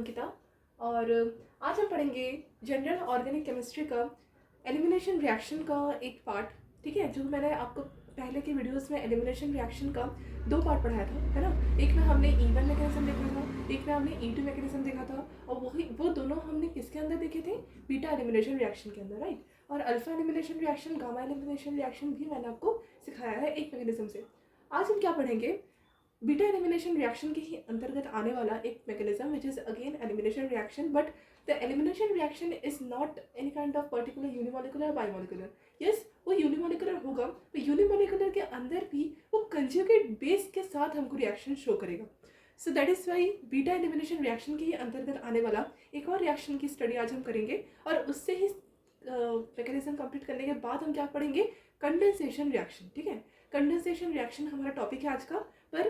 अंकिता और आज हम पढ़ेंगे जनरल ऑर्गेनिक केमिस्ट्री का एलिमिनेशन रिएक्शन का एक पार्ट। ठीक है, जो मैंने आपको पहले के वीडियोस में एलिमिनेशन रिएक्शन का 2 पार्ट पढ़ाया था, है ना। एक में हमने E1 मैकेनिज्म देखा था, एक में हमने E2 मैकेनिज्म देखा था, और वो दोनों हमने किसके अंदर देखे थे? बीटा एलिमिनेशन रिएक्शन के अंदर, राइट। और alpha elimination reaction, gamma elimination reaction भी मैंने आपको सिखाया है एक मैकेनिज्म से। आज हम क्या पढ़ेंगे? बीटा एलिमिनेशन रिएक्शन के ही अंतर्गत आने वाला एक mechanism which is again elimination reaction, but the elimination reaction is not any kind of particular unimolecular biomolecular. Yes, वो यूनिमोलिकुलर होगा, तो यूनिमोलिकुलर के अंदर भी वो कंजुगेट बेस के साथ हमको रिएक्शन शो करेगा। So that is why beta elimination reaction के ही अंतर्गत आने वाला एक और रिएक्शन की स्टडी आज हम करेंगे, और उससे ही मैकेनिज्म कंप्लीट करने के बाद हम क्या पढ़ेंगे? Condensation reaction. ठीक है, कंडेंसेशन रिएक्शन हमारा टॉपिक है आज का। पर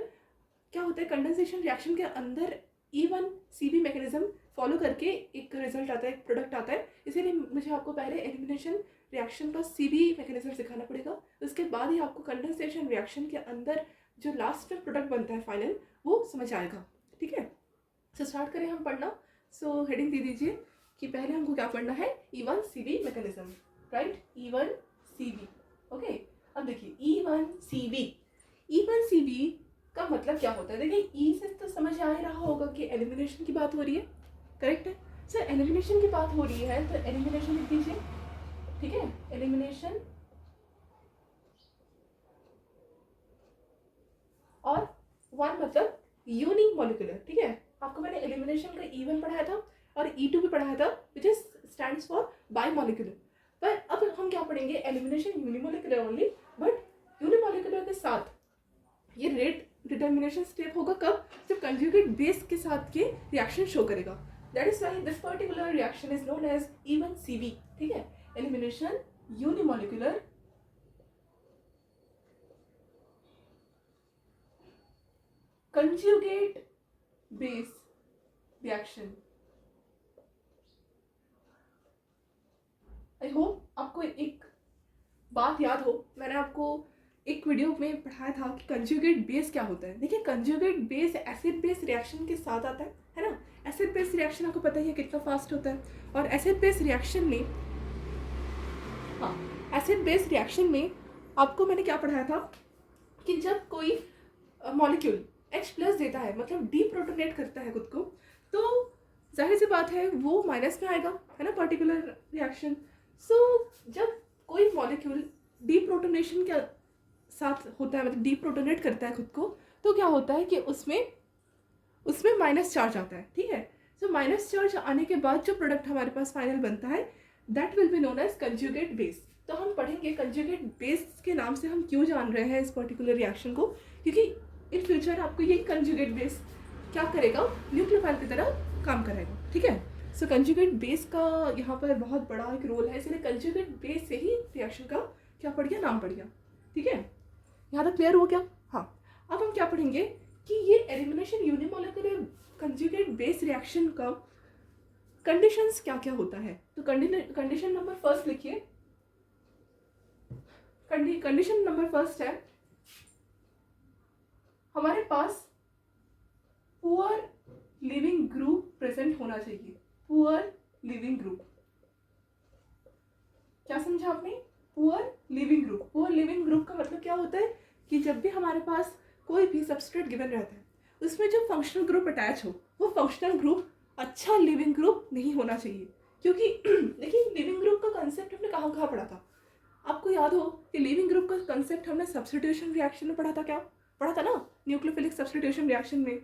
क्या होता है, कंडेंसेशन रिएक्शन के अंदर E1 CB मैकेनिज्म फॉलो करके एक रिजल्ट आता है, एक प्रोडक्ट आता है। इसीलिए मुझे आपको पहले एलिमिनेशन रिएक्शन का CB मैकेनिज्म सिखाना पड़ेगा, उसके बाद ही आपको कंडेंसेशन रिएक्शन के अंदर जो लास्ट में प्रोडक्ट बनता है फाइनल, वो समझ आएगा। ठीक है, सो स्टार्ट करें हम पढ़ना। सो हेडिंग दे दीजिए कि पहले हमको क्या पढ़ना है? E1 CB mechanism, right. E1 CB, okay. अब देखिए E1 CB का मतलब क्या होता है? देखिए, ई से तो समझ आ ही रहा होगा कि एलिमिनेशन की बात हो रही है, करेक्ट है। सर एलिमिनेशन की बात हो रही है तो एलिमिनेशन लिख दीजिए। ठीक है, एलिमिनेशन, और वन मतलब यूनिमोलिकुलर। ठीक है, आपको मैंने एलिमिनेशन का E1 पढ़ाया था और E2 भी पढ़ाया था, which is stands for biomolecular. पर अब हम क्या पढ़ेंगे? Elimination unimolecular only, but unimolecular के साथ ये रेट डिटर्मिनेशन स्टेप होगा कब? जब कंजुगेट बेस के साथ के रिएक्शन शो करेगा। That is why this particular reaction is known as E1 CB। ठीक है, elimination unimolecular conjugate base reaction. I hope आपको एक बात याद हो, मैंने आपको एक वीडियो में पढ़ाया था कि कंजुगेट बेस क्या होता है। देखिए, conjugate base acid base reaction के साथ आता है ना। एसिड बेस रिएक्शन आपको पता ही है कितना फास्ट होता है, और एसिड बेस रिएक्शन में, हाँ, एसिड बेस रिएक्शन में आपको मैंने क्या पढ़ाया था कि जब कोई मॉलिक्यूल H+ देता है, मतलब डीप्रोटोनेट करता है खुद को, तो जाहिर सी बात है वो माइनस में आएगा, है ना, पर्टिकुलर रिएक्शन। सो जब कोई मॉलिक्यूल डीप्रोटोनेशन के साथ होता है, मतलब डीप्रोटोनेट करता है खुद को, तो क्या होता है कि उसमें माइनस चार्ज आता है। ठीक है, सो माइनस चार्ज आने के बाद जो प्रोडक्ट हमारे पास फाइनल बनता है, that will be known as conjugate base. तो हम पढ़ेंगे कंजुगेट बेस के नाम से हम क्यों जान रहे हैं इस पर्टिकुलर रिएक्शन को, क्योंकि इन फ्यूचर आपको यही कंजुगेट बेस क्या करेगा? न्यूक्लियोफाइल की तरह काम करेगा। ठीक है, सो कंजुगेट बेस का यहाँ पर बहुत बड़ा एक रोल है, इसलिए कंजुगेट बेस से ही रिएक्शन का क्या पड़ गया? नाम पड़ गया। ठीक है, यहाँ तक क्लियर हो गया? हाँ, अब हम क्या पढ़ेंगे कि ये elimination unimolecular conjugate base reaction का कंडीशंस क्या क्या होता है। तो कंडीशन नंबर फर्स्ट लिखिए। कंडीशन नंबर फर्स्ट है, हमारे पास पुअर लिविंग ग्रुप प्रेजेंट होना चाहिए। पुअर लिविंग ग्रुप, क्या समझा आपने? Poor living group. Poor living group का मतलब क्या होता है कि जब भी हमारे पास कोई भी सबस्ट्रेट गिवन रहता है, उसमें जो फंक्शनल ग्रुप अटैच हो, वो फंक्शनल ग्रुप अच्छा लिविंग ग्रुप नहीं होना चाहिए। क्योंकि देखिए, लिविंग ग्रुप का कंसेप्ट हमने कहाँ कहाँ पढ़ा था? आपको याद हो कि लिविंग ग्रुप का कंसेप्ट हमने सब्स्टिट्यूशन रिएक्शन में पढ़ा था। क्या पढ़ा था ना? न्यूक्लियोफिलिक सब्स्टिट्यूशन रिएक्शन में।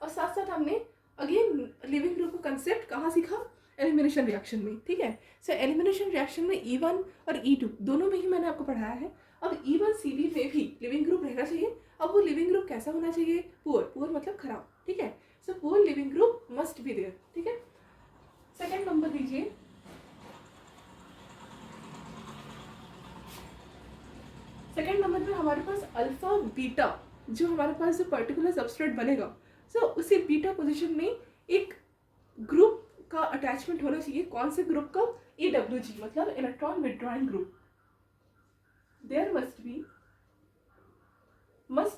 और साथ साथ हमने अगेन लिविंग ग्रुप का कंसेप्ट कहाँ सीखा? एलिमिनेशन रिएक्शन में। ठीक है, सो एलिमिनेशन रिएक्शन में E1 और E2 दोनों में ही मैंने आपको पढ़ाया है। अब E1 CB में भी लिविंग ग्रुप रहना चाहिए। अब वो लिविंग ग्रुप कैसा होना चाहिए? पुअर। पुअर मतलब खराब। ठीक है, so poor living group must be there. ठीक है, सेकेंड नंबर दीजिए। सेकेंड नंबर पे हमारे पास अल्फा बीटा, जो हमारे पास जो पर्टिकुलर सबस्ट्रेट बनेगा, सो उसी बीटा पोजीशन में एक ग्रुप का अटैचमेंट होना चाहिए। कौन से ग्रुप का? EWG, मतलब electron withdrawing group. There must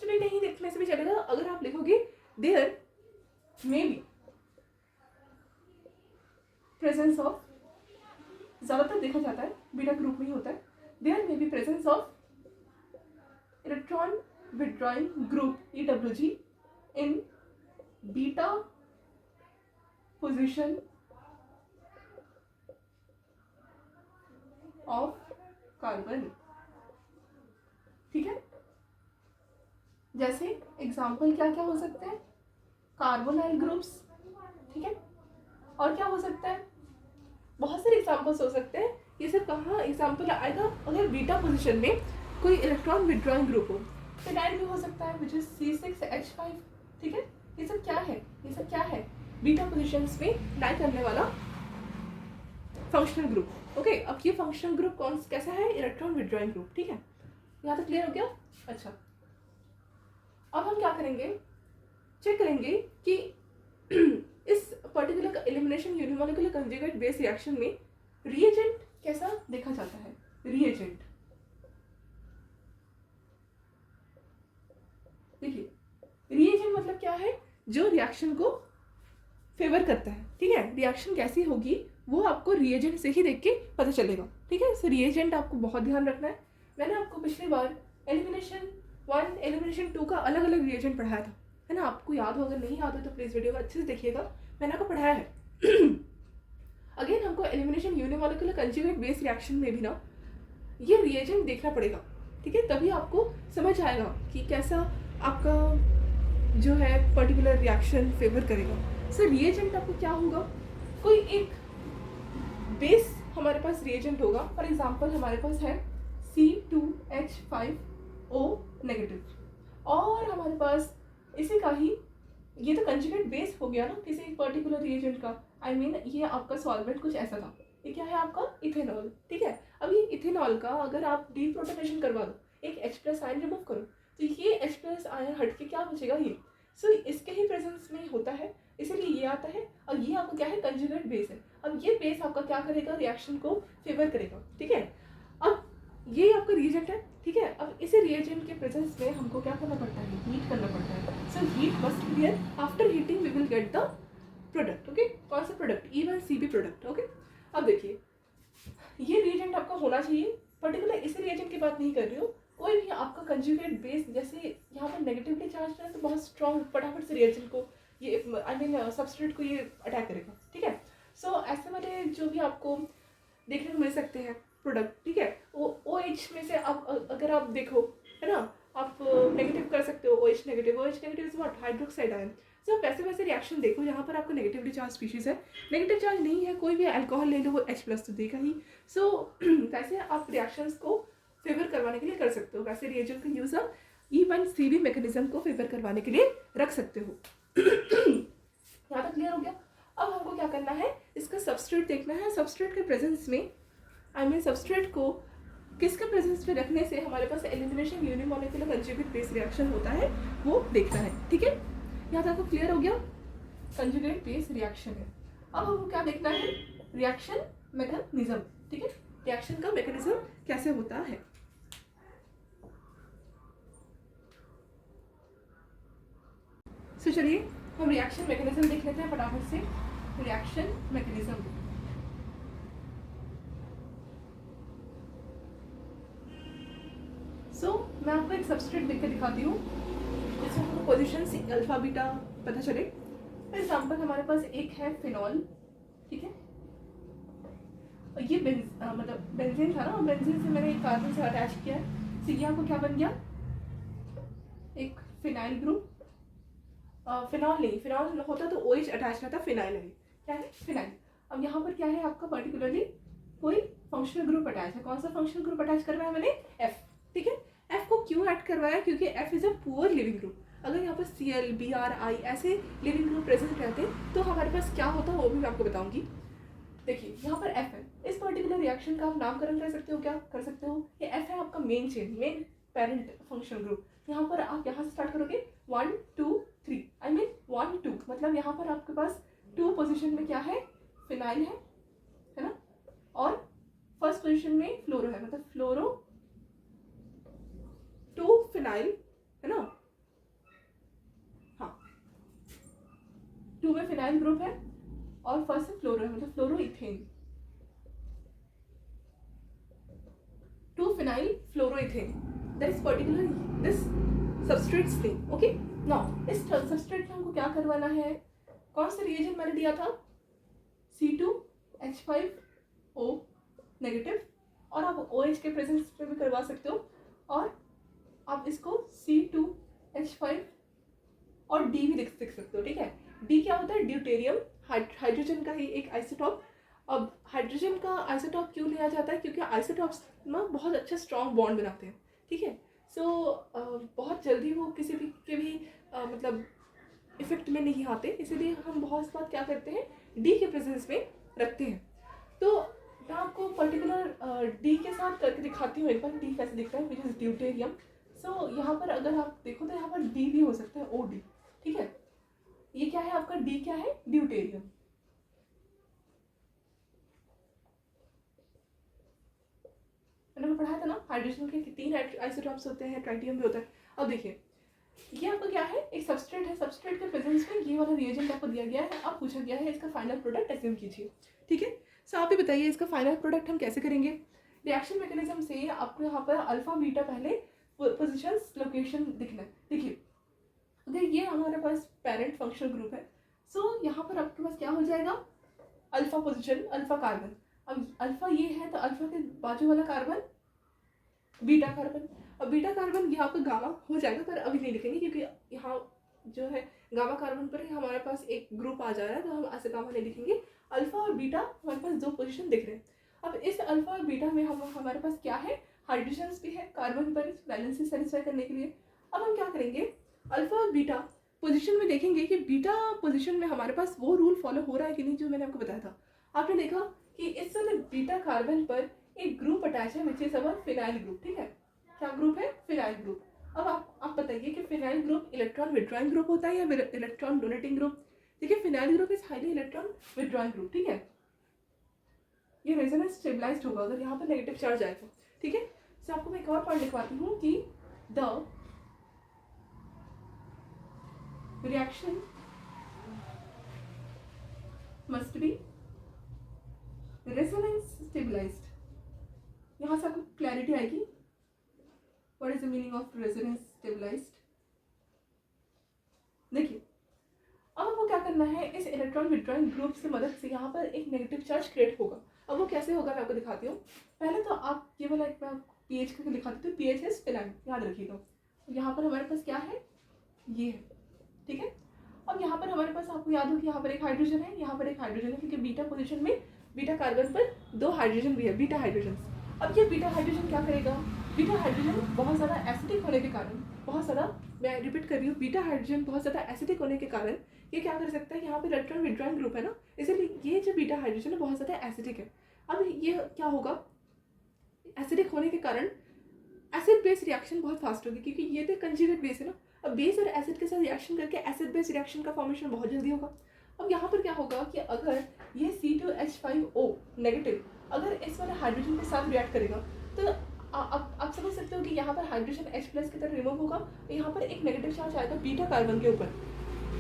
be नहीं लिखने से भी चलेगा, अगर आप लिखोगे there may be, presence of, ज़्यादातर देखा जाता है बीटा ग्रुप में ही होता है, there may be presence of electron withdrawing group EWG in beta position of carbon. ठीक है, जैसे एग्जाम्पल क्या क्या हो सकते हैं, कार्बोनाइल ग्रुप्स। ठीक है, और क्या हो सकता है, बहुत सारे एग्जाम्पल्स हो सकते हैं। ये सब कहाँ एग्जाम्पल आएगा, अगर बीटा पोजीशन में कोई इलेक्ट्रॉन विड्रॉइंग ग्रुप हो। फिनाइल भी हो सकता है विच इज C6H5। ठीक है, ये सब क्या है, ये सब क्या है, बीटा पोजिशंस में लाई करने वाला फंक्शनल ग्रुप। ओके, अब ये फंक्शनल ग्रुप कौन कैसा है, इलेक्ट्रॉन विड्रॉइंग ग्रुप। ठीक है, यहाँ तक क्लियर हो गया। अच्छा, अब हम क्या करेंगे, चेक करेंगे कि इस particular elimination unimolecular conjugate base reaction में रिएजेंट कैसा देखा जाता है। रिएजेंट देखिए, रिएजेंट मतलब क्या है, जो रिएक्शन को फेवर करता है। ठीक है, रिएक्शन कैसी होगी वो आपको रिएजेंट से ही देख के पता चलेगा। ठीक है, सो रिएजेंट आपको बहुत ध्यान रखना है। मैंने आपको पिछली बार एलिमिनेशन 1 एलिमिनेशन 2 का अलग अलग रिएजेंट पढ़ाया था, है ना, आपको याद हो, अगर नहीं याद हो तो प्लीज वीडियो को अच्छे से देखिएगा, मैंने आपको पढ़ाया है। अगेन हमको elimination unimolecular conjugate base reaction में भी ना ये रिएजेंट देखना पड़ेगा। ठीक है, तभी आपको समझ आएगा कि कैसा आपका जो है पर्टिकुलर रिएक्शन फेवर करेगा। सर रिएजेंट आपको क्या होगा, कोई एक बेस हमारे पास रिएजेंट होगा। फॉर एग्जांपल हमारे पास है C2H5O नेगेटिव, और हमारे पास इसी का ही, ये तो कंजुगेट बेस हो गया ना किसी एक पर्टिकुलर रिएजेंट का। आई मीन ये आपका सॉल्वेंट कुछ ऐसा था, ये क्या है आपका इथेनॉल। ठीक है, अब ये इथेनॉल का अगर आप डीप्रोटोनेशन करवा दो, एक H+ आयन रिमूव करो, तो ये H+ आयन हट के क्या बचेगा ये। सो इसके ही प्रेजेंस में होता है, इसीलिए ये आता है। और ये आपका क्या है, कंजुगेट बेस है। अब ये बेस आपका क्या करेगा, रिएक्शन को फेवर करेगा। ठीक है, अब ये आपका रिएजेंट है। ठीक है, अब इसी रिएजेंट के प्रेजेंस में हमको क्या करना पड़ता है, हीट करना पड़ता है। So heat must be there, after heating we will get the product. Okay, कौन सा प्रोडक्ट, E1CB प्रोडक्ट। ओके, अब देखिए ये रिएजेंट आपका होना चाहिए, पर्टिकुलर इसी रिएजेंट की बात नहीं कर रही हूँ, कोई भी आपका कंजुगेट बेस, जैसे यहाँ पर नेगेटिवली चार्ज है तो बहुत स्ट्रॉन्ग फटाफट से रिएजेंट को ये आई मीन सबस्ट्रेट को ये अटैक करेगा। ठीक है, सो ऐसे वाले जो भी आपको देखने को मिल सकते हैं प्रोडक्ट। ठीक है, वो OH में से आप अगर आप देखो, है ना, आप नेगेटिव कर सकते हो, OH negative is what, hydroxide ion. So वैसे वैसे रिएक्शन देखो जहाँ पर आपको नेगेटिवली चार्ज स्पीशीज है, नेगेटिव चार्ज नहीं है, कोई भी अल्कोहल ले लो वो H+ तो देगा ही। सो वैसे आप रिएक्शंस को फेवर करवाने के लिए कर सकते हो, वैसे रिएजेंट का यूज आप E1CB मैकेनिज्म को फेवर करवाने के लिए रख सकते हो। यहाँ तक क्लियर हो गया। अब हमको क्या करना है, इसका सबस्ट्रेट देखना है। सबस्ट्रेट के प्रेजेंस में आई मीन सबस्ट्रेट को किसके प्रेजेंस में रखने से हमारे पास elimination unimolecular conjugate base reaction होता है वो देखना है। ठीक है, यहाँ तक आपको क्लियर हो गया, कंजुगेट बेस रिएक्शन है। अब हमको क्या देखना है, रिएक्शन मैकेनिज्म। ठीक है, रिएक्शन का मैकेनिज्म कैसे होता है। सो चलिए हम रिएक्शन मैकेनिज्म देख लेते हैं फटाफट से। रिएक्शन मैकेनिज्म, मैं आपको एक सबस्ट्रेट देख के दिखाती हूँ जिसमें आपको पोजिशन अल्फा बीटा पता चले। फॉर एग्जाम्पल हमारे पास एक है फिनॉल। ठीक है, और ये मतलब बेंजीन था ना, बेंजीन से मैंने एक कार्बन से अटैच किया है, तो ये आपको क्या बन गया, एक फिनाइल ग्रुप। फिनॉल नहीं, फिनॉल होता तो OH अटैच रहता, फिनाइल है, क्या है फिनाइल। अब यहाँ पर क्या है आपका पर्टिकुलरली कोई फंक्शनल ग्रुप अटैच है। कौन सा फंक्शनल ग्रुप अटैच करवाया मैंने, F। ठीक है, F को क्यों ऐड करवाया, क्योंकि F is a poor living group. अगर यहाँ पर Cl Br I ऐसे लिविंग ग्रुप प्रेजेंट रहते तो हमारे पास क्या होता वो भी मैं आपको बताऊंगी। देखिए यहाँ पर F है, इस पर्टिकुलर रिएक्शन का आप नामकरण कर सकते हो, क्या कर सकते हो, ये F है आपका main chain, main parent functional group. यहाँ पर आप यहाँ से स्टार्ट करोगे 1 2 3, आई मीन 1 2, मतलब यहाँ पर आपके पास 2 पोजीशन में क्या है, फिनाइल है ना, और फर्स्ट पोजीशन में फ्लोरो है, मतलब फ्लोरो 2 फिनाइल है ना, हाँ 2 में फिनाइल ग्रुप है और फर्स्ट है फ्लोरो है, मतलब fluoroethane, 2-phenyl fluoroethane, that is particular this substrates thing. Okay, now इस सबस्ट्रेट में हमको क्या करवाना है, कौन सा रिएजेंट मैंने दिया था, C2H5O नेगेटिव, और आप OH के प्रेजेंस पे भी करवा सकते हो, और आप इसको C2H5 और D भी लिख सकते हो, ठीक है। D क्या होता है, ड्यूटेरियम, हाइड्रोजन का ही एक आइसोटॉप। अब हाइड्रोजन का आइसोटॉप क्यों लिया जाता है, क्योंकि आइसोटॉप्स में बहुत अच्छा स्ट्रॉन्ग बॉन्ड बनाते हैं, ठीक है। सो बहुत जल्दी वो किसी भी के भी मतलब इफेक्ट में नहीं आते, इसीलिए हम बहुत बार क्या करते हैं, डी के प्रेजेंस में रखते हैं। तो मैं आपको पर्टिकुलर डी के साथ करके दिखाती हूँ एक बार, डी कैसे दिखता है, विच इज ड्यूटेरियम। सो यहाँ पर अगर आप देखो तो यहाँ पर डी भी हो सकता है, ओ डी, ठीक है। ये क्या है आपका, डी क्या है, ड्यूटेरियम। मैंने पढ़ाया था ना, हाइड्रोजन के 3 आइसोटॉप्स होते हैं, ट्राइटियम भी होता है। अब देखिए ये आपका क्या है, एक सबस्ट्रेट है, सबस्ट्रेट के प्रेजेंस में ये वाला रिएजेंट आपको दिया गया है, अब पूछा गया है इसका फाइनल प्रोडक्ट एज्यूम कीजिए, ठीक है। सो आप ही बताइए इसका फाइनल प्रोडक्ट हम कैसे करेंगे। रिएक्शन मैकेनिज्म से आपको यहाँ पर अल्फा बीटा पहले पोजिशन लोकेशन दिखना है। देखिए अगर ये हमारे पास पेरेंट फंक्शनल ग्रुप है, सो यहाँ पर आपके पास क्या हो जाएगा, अल्फा पोजिशन, अल्फा कार्बन। अब अल्फा ये है तो अल्फा के बाजू वाला कार्बन बीटा कार्बन। अब बीटा कार्बन यहाँ पर गामा हो जाएगा, पर अभी नहीं लिखेंगे क्योंकि यहाँ जो है गामा कार्बन पर ही हमारे पास एक ग्रुप आ जा रहा है, तो हम ऐसे गामा नहीं लिखेंगे। अल्फा और बीटा हमारे पास 2 पोजीशन दिख रहे हैं। अब इस अल्फा और बीटा में हमारे पास क्या है, हाइड्रोजन भी है कार्बन पर वैलेंसी सेटिस्फाई करने के लिए। अब हम क्या करेंगे, अल्फा और बीटा पोजीशन में देखेंगे कि बीटा पोजीशन में हमारे पास वो रूल फॉलो हो रहा है कि नहीं, जो मैंने आपको बताया था। आपने देखा कि इस वाले बीटा कार्बन पर एक ग्रुप अटैच है, which is our phenyl group, ठीक है। क्या ग्रुप है, फिनाइल ग्रुप। अब आप बताइए कि phenyl group electron withdrawing group होता है या इलेक्ट्रॉन डोनेटिंग ग्रुप। देखिए phenyl group is highly electron withdrawing group, ठीक है। ये रेजोनेंस स्टेबलाइज्ड होगा अगर यहाँ पर नेगेटिव चार्ज आएगा, ठीक है। सो आपको मैं एक और पॉइंट लिखवाती हूँ कि the reaction must be resonance stabilised. यहाँ से आपको क्लैरिटी आएगी, What is the meaning of resonance stabilized? देखिए अब आपको क्या करना है, इस इलेक्ट्रॉन विड्रॉइंग ग्रुप की मदद से यहाँ पर एक नेगेटिव चार्ज क्रिएट होगा। अब वो कैसे होगा मैं आपको दिखाती हूँ। पहले तो आप ये वाला एक मैं पीएच करके दिखाती हूँ, पीएच इज फिनाइल, याद रखिएगा। यहाँ पर हमारे पास क्या है, ये है, ठीक है। अब यहाँ पर हमारे पास आपको याद हो कि यहाँ पर एक हाइड्रोजन है, यहाँ पर एक हाइड्रोजन है, क्योंकि बीटा पोजिशन में बीटा कार्बन पर 2 हाइड्रोजन भी है, बीटा हाइड्रोजन। अब ये बीटा हाइड्रोजन क्या करेगा, बीटा हाइड्रोजन बहुत ज़्यादा एसिडिक होने के कारण, बहुत ज़्यादा, मैं रिपीट कर रही हूँ, बीटा हाइड्रोजन बहुत ज़्यादा एसिडिक होने के कारण ये क्या कर सकता है, यहाँ पे इलेक्ट्रॉन विड्रॉइंग ग्रुप है ना, इसलिए ये जो बीटा हाइड्रोजन है बहुत ज़्यादा एसिडिक है। अब ये क्या होगा, एसिडिक होने के कारण एसिड बेस रिएक्शन बहुत फास्ट होगी, क्योंकि ये तो कंजुगेट बेस है ना। अब बेस और एसिड के साथ रिएक्शन करके एसिड बेस रिएक्शन का फॉर्मेशन बहुत जल्दी होगा। अब यहाँ पर क्या होगा कि अगर ये C2H5O नेगेटिव अगर इस वाले हाइड्रोजन के साथ रिएक्ट करेगा, तो आप समझ सकते हो कि यहाँ पर हाइड्रोजन H+ की तरह रिमूव होगा, यहाँ पर एक नेगेटिव चार्ज आएगा बीटा कार्बन के ऊपर।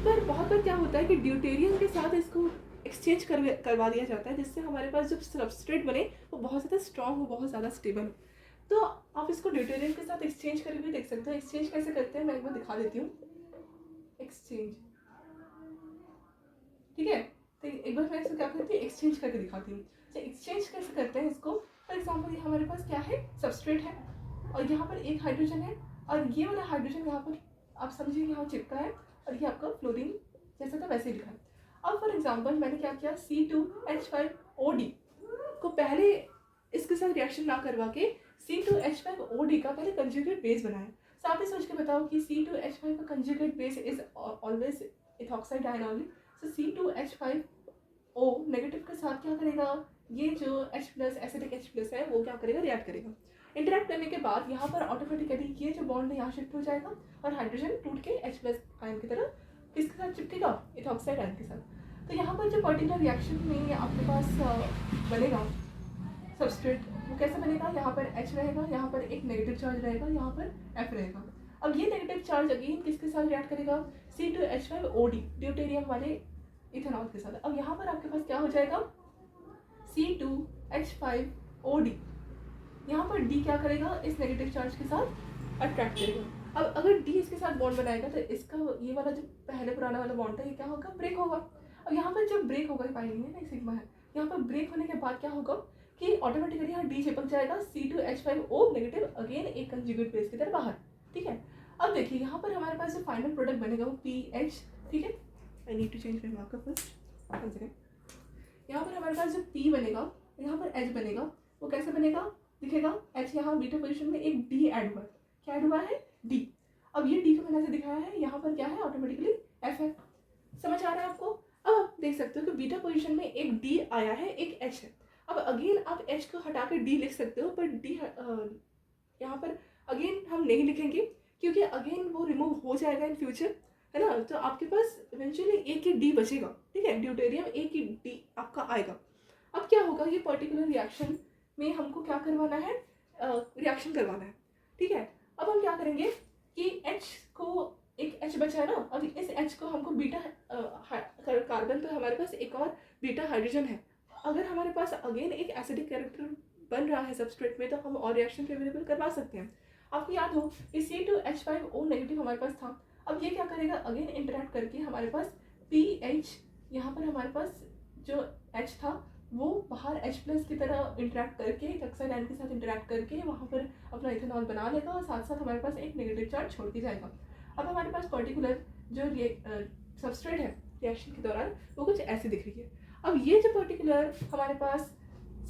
पर बहुत बार क्या होता है कि ड्यूटेरियम के साथ इसको एक्सचेंज करवा दिया जाता है, जिससे हमारे पास जो सबस्ट्रेट बने वो बहुत ज़्यादा स्ट्रॉन्ग हो, बहुत ज़्यादा स्टेबल हो। तो आप इसको ड्यूटेरियम के साथ एक्सचेंज करके भी देख सकते हो। एक्सचेंज कैसे करते हैं मैं एक बार दिखा देती हूँ, एक्सचेंज, ठीक है। तो एक बार मैं इसको क्या करती हूँ, एक्सचेंज करके दिखाती हूँ। तो एक्सचेंज कैसे करते हैं इसको, फॉर एग्जाम्पल हमारे पास क्या है, सबस्ट्रेट है और यहाँ पर एक हाइड्रोजन है, और ये वाला हाइड्रोजन यहाँ पर आप समझिए यहाँ चिपका है, और ये आपका फ्लोरीन जैसा था वैसे ही लिखा है। अब फॉर एग्जाम्पल मैंने क्या किया, C2H5OD को पहले इसके साथ रिएक्शन ना करवा के C2H5OD का पहले कंजुगेट बेस बनाया। तो आप ही सोच के बताओ कि C2H5 का conjugate base is always ethoxide ion only. तो C2H5O नेगेटिव के साथ क्या करेगा, ये जो H+ एसिडिक H+ है वो क्या करेगा, रिएक्ट करेगा। इंटरेक्ट करने के बाद यहाँ पर ऑटोमेटिकली ये जो बॉन्ड है यहाँ शिफ्ट हो जाएगा, और हाइड्रोजन टूट के H+ आयन की तरह किसके साथ चिपकेगा, इथॉक्साइड आयन के साथ। तो यहाँ पर जो पर्टिकुलर रिएक्शन में आपके पास बनेगा सबस्ट्रेट, वो कैसे बनेगा, यहाँ पर H रहेगा, यहाँ पर एक नेगेटिव चार्ज रहेगा, यहाँ पर F रहेगा। अब ये नेगेटिव चार्ज अगेन किसके साथ रिएक्ट करेगा, C2H5OD ड्यूटेरियम वाले इथेनॉल के साथ। अब यहाँ पर आपके पास क्या हो जाएगा, C2H5OD। यहाँ पर D क्या करेगा, इस नेगेटिव चार्ज के साथ अट्रैक्ट करेगा। अब अगर D इसके साथ बॉन्ड बनाएगा तो इसका ये वाला जो पहले पुराना वाला बॉन्ड था ये क्या होगा, ब्रेक होगा। अब यहाँ पर जब ब्रेक होगा, पाई नहीं है ना, सिग्मा है, यहाँ पर ब्रेक होने के बाद क्या होगा कि ऑटोमेटिकली यहाँ D चिपक जाएगा, C2H5O नेगेटिव अगेन एक कंजुगेट बेस की तरह बाहर। ठीक है, अब देखिए यहाँ पर हमारे पास जो फाइनल प्रोडक्ट बनेगा वो PH। ठीक है, I need to change my marker first. यहाँ पर हमारे पास जो P बनेगा, यहाँ पर H बनेगा, वो कैसे बनेगा, दिखेगा H यहाँ बीटा पोजीशन में एक D ऐड हुआ है। क्या ऐड हुआ है, D। अब ये D को मैंने ऐसे दिखाया है, यहाँ पर क्या है, ऑटोमेटिकली F है। समझ आ रहा है आपको। अब आप देख सकते हो कि बीटा पोजीशन में एक D आया है, एक H है। अब अगेन आप H को हटा कर D लिख सकते हो, पर D यहाँ पर अगेन हम नहीं लिखेंगे क्योंकि अगेन वो रिमूव हो जाएगा इन फ्यूचर, है ना। तो आपके पास इवेंचुअली एक ही D बचेगा। ठीक है, ड्यूटेरियम एक ही D आपका आएगा। अब क्या होगा, ये पर्टिकुलर रिएक्शन में हमको क्या करवाना है, रिएक्शन करवाना है। ठीक है, अब हम क्या करेंगे कि H को, एक H बचा है ना, अब इस H को हमको बीटा कार्बन पर हमारे पास एक और बीटा हाइड्रोजन है। अगर हमारे पास अगेन एक एसिडिक कैरेक्टर बन रहा है सबस्ट्रेट में तो हम और रिएक्शन फेवरेबल करवा सकते हैं। आपको याद हो कि C2H5O नेगेटिव हमारे पास था। अब ये क्या करेगा, अगेन इंटरेक्ट करके हमारे पास PH, यहाँ पर हमारे पास जो H था वो बाहर H+ की तरह इंटरेक्ट करके ऑक्साइड आयन के साथ इंटरेक्ट करके वहाँ पर अपना इथेनॉल बना लेगा और साथ साथ हमारे पास एक नेगेटिव चार्ज छोड़ के जाएगा। अब हमारे पास पर्टिकुलर जो सबस्ट्रेट है रिएक्शन के दौरान वो कुछ ऐसे दिख रही है। अब ये जो पर्टिकुलर हमारे पास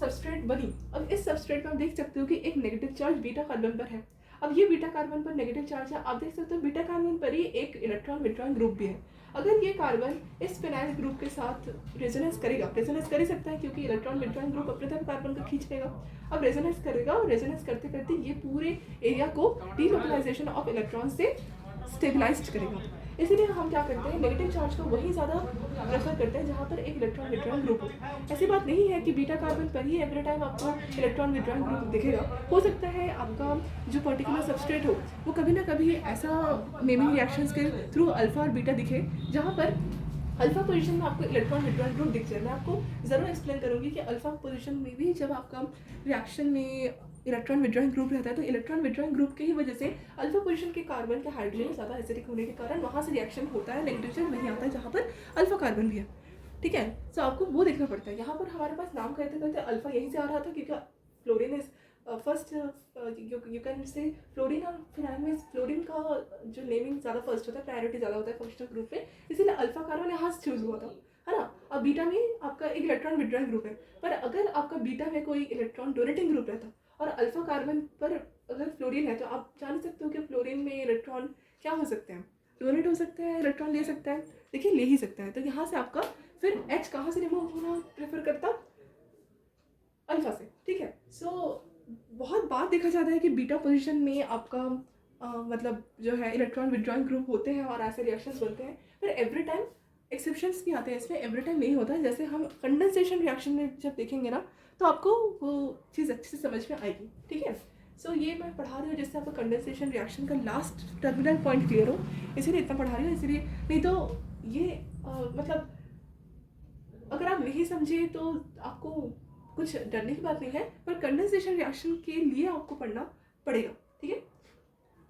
सबस्ट्रेट बनी, अब इस सबस्ट्रेट में आप देख सकते हो कि एक नेगेटिव चार्ज बीटा कार्बन पर है। अब ये बीटा कार्बन पर नेगेटिव चार्ज है, आप देख सकते हो बीटा कार्बन पर ही एक इलेक्ट्रॉन विड्रॉइंग ग्रुप भी है। अगर ये कार्बन इस फिनाइल ग्रुप के साथ रेजोनेंस करेगा, रेजोनेंस कर ही सकता है क्योंकि इलेक्ट्रॉन विड्रॉइंग ग्रुप अपने तरफ कार्बन को खींच लेगा। अब रेजोनेंस करेगा और रेजोनेंस करते करते ये पूरे एरिया को डीलोकलाइजेशन ऑफ इलेक्ट्रॉन से स्टेबलाइज करेगा। इसीलिए हम क्या करते हैं, नेगेटिव चार्ज को वहीं ज़्यादा प्रेफर करते हैं जहाँ पर एक इलेक्ट्रॉन विड्रॉइंग ग्रुप हो। ऐसी बात नहीं है कि बीटा कार्बन पर ही एवरी टाइम आपको इलेक्ट्रॉन विड्रॉइंग ग्रुप दिखेगा। हो सकता है आपका जो पर्टिकुलर सबस्ट्रेट हो वो कभी ना कभी ऐसा नेमिंग रिएक्शंस के थ्रू अल्फा और बीटा दिखे जहाँ पर अल्फा पोजीशन में आपको इलेक्ट्रॉन विड्रॉइंग ग्रुप दिख जाए। मैं आपको ज़रूर एक्सप्लेन करूँगी कि अल्फा पोजीशन में भी जब आपका रिएक्शन में इलेक्ट्रॉन विड्रॉइंग ग्रुप रहता है तो इलेक्ट्रॉन विड्रॉइंग ग्रुप की ही वजह से अल्फा पोजीशन के कार्बन के हाइड्रोजन ज़्यादा एसिडिक होने के कारण वहाँ से रिएक्शन होता है, नेगेटिव चार्ज वहीं आता है जहाँ पर अल्फा कार्बन भी है। ठीक है, तो आपको वो देखना पड़ता है। यहाँ पर हमारे पास नाम करते करते अल्फा यहीं से आ रहा था क्योंकि fluorine is first, you can say fluorine और फिनाइल में फ्लोरीन का जो नेमिंग ज़्यादा फर्स्ट होता है, प्रायोरिटी ज़्यादा होता है फंक्शनल ग्रुप में, इसीलिए अल्फा कार्बन यहाँ से चूज हुआ था, है ना। अब बीटा में आपका एक इलेक्ट्रॉन विड्रॉइंग ग्रुप है, पर अगर आपका बीटा में कोई इलेक्ट्रॉन डोनेटिंग ग्रुप रहता और अल्फा कार्बन पर अगर फ्लोरीन है तो आप जान सकते हो कि फ्लोरीन में इलेक्ट्रॉन क्या हो सकते हैं, डोनेट हो सकते हैं, इलेक्ट्रॉन ले सकता है, देखिए ले ही सकता है। तो यहाँ से आपका फिर H कहाँ से रिमूव होना प्रेफर करता, अल्फा से। ठीक है, सो बहुत बार देखा जाता है कि बीटा पोजीशन में आपका मतलब जो है इलेक्ट्रॉन विड्रॉइंग ग्रुप होते हैं और ऐसे रिएक्शंस बनते हैं, पर एवरी टाइम एक्सेप्शंस भी आते हैं इसमें, एवरी टाइम नहीं होता है। जैसे हम कंडेंसेशन रिएक्शन में जब देखेंगे ना तो आपको वो चीज़ अच्छे से समझ में आएगी। ठीक है, सो ये मैं पढ़ा रही हूँ जिससे आपका कंडेंसेशन रिएक्शन का लास्ट टर्मिनल पॉइंट क्लियर हो, इसीलिए इतना पढ़ा रही हूँ। इसीलिए नहीं तो ये मतलब अगर आप नहीं समझे तो आपको कुछ डरने की बात नहीं है, पर कंडेंसेशन रिएक्शन के लिए आपको पढ़ना पड़ेगा। ठीक है,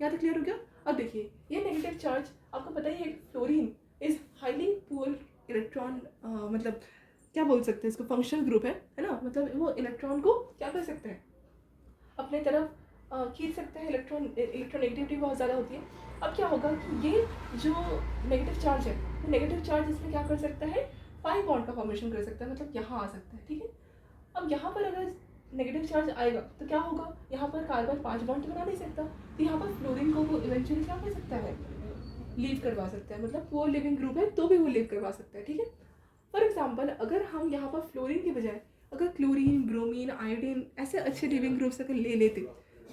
यहाँ तक क्लियर हो गया। अब देखिए ये नेगेटिव चार्ज आपको पता ही है, fluorine is highly poor electron, मतलब क्या बोल सकते हैं इसको, फंक्शनल ग्रुप है ना। मतलब वो इलेक्ट्रॉन को क्या कर सकते हैं, अपने तरफ खींच सकते हैं। इलेक्ट्रोनेगेटिविटी बहुत ज़्यादा होती है। अब क्या होगा कि ये जो नेगेटिव चार्ज है, वो नेगेटिव चार्ज इसमें क्या कर सकता है, 5 बॉन्ड का फॉर्मेशन कर सकता है, मतलब यहाँ आ सकता है। ठीक है, अब यहाँ पर अगर नेगेटिव चार्ज आएगा तो क्या होगा, यहाँ पर कार्बन 5 बॉन्ड तो बना नहीं सकता, तो यहाँ पर फ्लोरीन को वो इवेंचुअली क्या कर सकता है, लीव करवा सकता है। मतलब वो लिविंग ग्रुप है तो भी वो लीव करवा सकता है। ठीक है, फॉर एग्जाम्पल अगर हम यहाँ पर फ्लोरीन की बजाय अगर क्लोरीन, ब्रोमीन, आयोडीन ऐसे अच्छे लिविंग ग्रुप्स अगर ले लेते,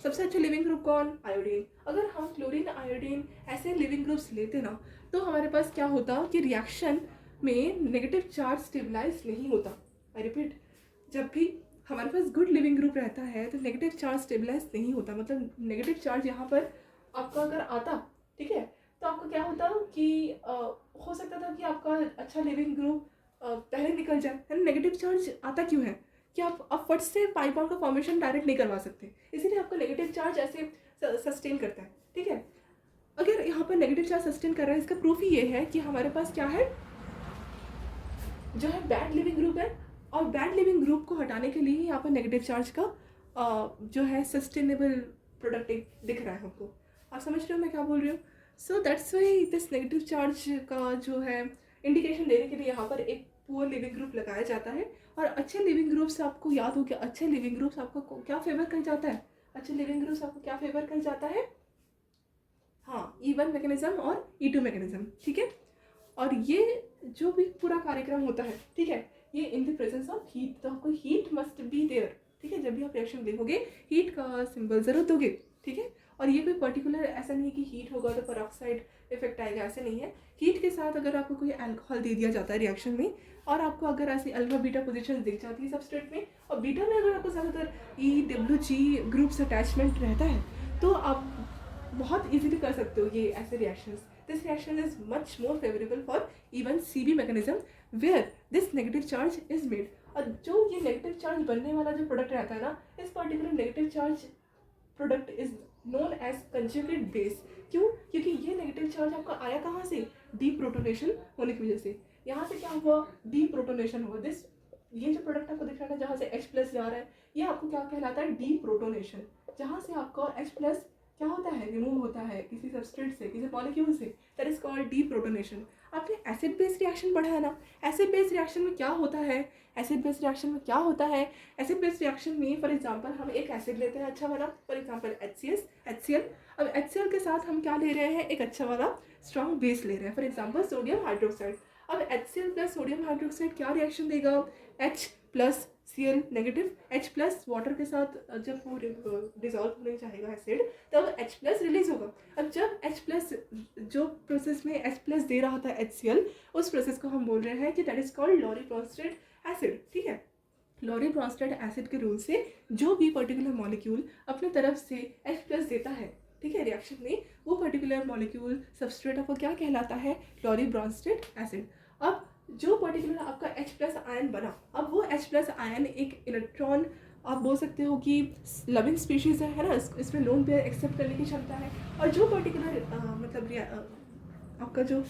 सबसे अच्छा लिविंग ग्रुप कौन, आयोडीन। अगर हम क्लोरीन, आयोडीन ऐसे लिविंग ग्रुप्स लेते ना तो हमारे पास क्या होता कि रिएक्शन में नेगेटिव चार्ज स्टेबलाइज नहीं होता। आई रिपीट, जब भी हमारे पास गुड लिविंग ग्रुप रहता है तो नेगेटिव चार्ज स्टेबलाइज नहीं होता। मतलब नेगेटिव चार्ज यहाँ पर आपका अगर आता, ठीक है, तो आपका क्या होता कि हो सकता था कि आपका अच्छा लिविंग ग्रुप पहले निकल जाए, है ना। नेगेटिव चार्ज आता क्यों है कि आप फट से पाई बॉन्ड का फॉर्मेशन डायरेक्ट नहीं करवा सकते, इसीलिए आपका नेगेटिव चार्ज ऐसे सस्टेन करता है, ठीक है। अगर यहाँ पर नेगेटिव चार्ज सस्टेन कर रहा है, इसका प्रूफ ही ये है कि हमारे पास क्या है, जो है बैड लिविंग ग्रुप है, और बैड लिविंग ग्रुप को हटाने के लिए यहाँ पर नेगेटिव चार्ज का जो है सस्टेनेबल प्रोडक्ट दिख रहा है हमको। आप समझ रहे हो मैं क्या बोल रही हूँ। So that's why this negative charge का जो है इंडिकेशन देने के लिए यहाँ पर एक पुअर लिविंग ग्रुप लगाया जाता है। और अच्छे लिविंग ग्रुप्स आपको याद हो, क्या अच्छे लिविंग ग्रुप्स आपको क्या फेवर कर जाता है, अच्छे लिविंग ग्रुप्स आपको क्या फेवर कर जाता है, हाँ, E1 मैकेनिज्म और E2 मैकेनिज्म, ठीक है। और ये जो भी पूरा कार्यक्रम होता है, ठीक है, ये in the presence of heat, तो आपको हीट मस्ट बी देयर, ठीक है। जब भी आप रिएक्शन देखोगे हीट का सिंबल जरूर दोगे, ठीक है। और ये कोई पर्टिकुलर ऐसा नहीं है कि हीट होगा तो पेरोक्साइड इफेक्ट आएगा, ऐसे नहीं है। हीट के साथ अगर आपको कोई अल्कोहल दे दिया जाता है रिएक्शन में, और आपको अगर ऐसी अल्फा बीटा पोजीशन दिख जाती है सबस्ट्रेट में, और बीटा में अगर आपको ज़्यादातर EWG ग्रुप्स अटैचमेंट रहता है, तो आप बहुत इजीली कर सकते हो ये ऐसे reactions. This reaction is much more favourable for even CB mechanism where this negative charge is made. और जो ये नेगेटिव चार्ज बनने वाला जो प्रोडक्ट रहता है ना, इस particular negative charge product is known as conjugate base. क्यों? क्योंकि ये नेगेटिव चार्ज आपका आया कहाँ से, डीप्रोटोनेशन होने की वजह से। यहाँ से क्या हुआ, डीप्रोटोनेशन हुआ। दिस ये जो प्रोडक्ट आपको दिख रहा है जहाँ से H+ जा रहा है, ये आपको क्या कहलाता है, डीप्रोटोनेशन। जहाँ से आपका H+ क्या होता है, रिमूव होता है किसी सबस्ट्रेट से, किसी मॉलिक्यूल से, दैट इज कॉल्ड डीप्रोटोनेशन। आपने एसिड बेस रिएक्शन पढ़ा है ना, एसिड बेस रिएक्शन में क्या होता है, एसिड बेस रिएक्शन में क्या होता है, एसिड बेस रिएक्शन में फॉर एग्जांपल हम एक एसिड लेते हैं अच्छा वाला, फॉर एग्जांपल HCl। अब HCl के साथ हम क्या ले रहे हैं, एक अच्छा वाला स्ट्रॉन्ग बेस ले रहे हैं, फॉर एग्जांपल सोडियम हाइड्रोक्साइड। अब HCl प्लस सोडियम हाइड्रोक्साइड क्या रिएक्शन देगा, H+Cl नेगेटिव, H+ वाटर के साथ जब वो डिजॉल्व होने चाहेगा एसिड, तब H+ रिलीज होगा। अब जब H+ जो प्रोसेस में H+ दे रहा था HCl, उस प्रोसेस को हम बोल रहे हैं कि that is called Lowry Bronsted acid, ठीक है। लॉरी ब्रॉन्स्टेड एसिड के रूल से जो भी पर्टिकुलर मॉलिक्यूल अपने तरफ से H+ देता है, ठीक है, रिएक्शन में, वो पर्टिकुलर मॉलिक्यूल सबस्ट्रेट आपको क्या कहलाता है, लॉरी ब्रॉन्स्टेड एसिड। अब जो पर्टिकुलर आपका H+ आयन बना, अब वो H+ आयन एक इलेक्ट्रॉन, आप बोल सकते हो कि लविंग स्पीशीज़ है ना, इसमें लोन पेयर एक्सेप्ट करने की क्षमता है। और जो पर्टिकुलर आपका जो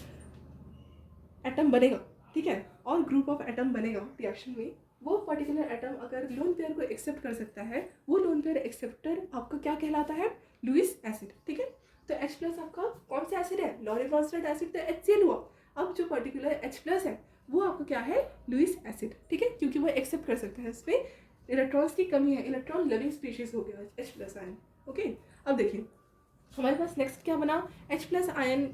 एटम बनेगा, ठीक है, और ग्रुप ऑफ एटम बनेगा रिएक्शन में, वो पर्टिकुलर एटम अगर लोन पेयर को एक्सेप्ट कर सकता है, वो लोन पेयर एक्सेप्टर आपका क्या कहलाता है, लुईस एसिड, ठीक है। तो H+ आपका कौन सा एसिड है, लॉरी ब्रॉन्स्टेड एसिड, तो HCl हुआ। अब जो पर्टिकुलर H+ है वो आपको क्या है, लुईस एसिड, ठीक है, क्योंकि वो एक्सेप्ट कर सकता है, इसमें इलेक्ट्रॉन्स की कमी है, इलेक्ट्रॉन लविंग स्पीशीज हो गया H+ आयन, ओके। अब देखिए हमारे पास नेक्स्ट क्या बना, H+ आयन,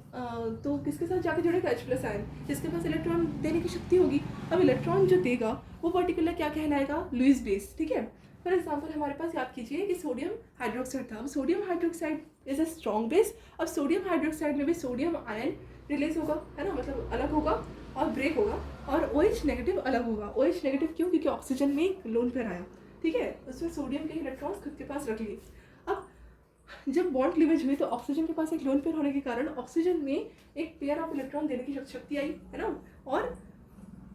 तो किसके साथ जाके जुड़ेगा, H+ आयन, जिसके पास इलेक्ट्रॉन देने की शक्ति होगी। अब इलेक्ट्रॉन जो देगा वो पर्टिकुलर क्या कहलाएगा, लुईस बेस, ठीक है। फॉर एग्जाम्पल हमारे पास याद कीजिए कि सोडियम हाइड्रोक्साइड था। अब sodium hydroxide is a strong base. अब सोडियम हाइड्रोक्साइड में भी सोडियम आयन रिलीज होगा, है ना, मतलब अलग होगा और ब्रेक होगा, और OH नेगेटिव अलग होगा। OH नेगेटिव क्यों, क्योंकि ऑक्सीजन में एक लोन पेयर आया, ठीक है, उसमें सोडियम के इलेक्ट्रॉन्स खुद के पास रख लिए। अब जब बॉन्ड क्लीवेज हुई तो ऑक्सीजन के पास एक लोन पेयर होने के कारण ऑक्सीजन में एक पेयर ऑफ इलेक्ट्रॉन देने की शक्ति आई, है ना, और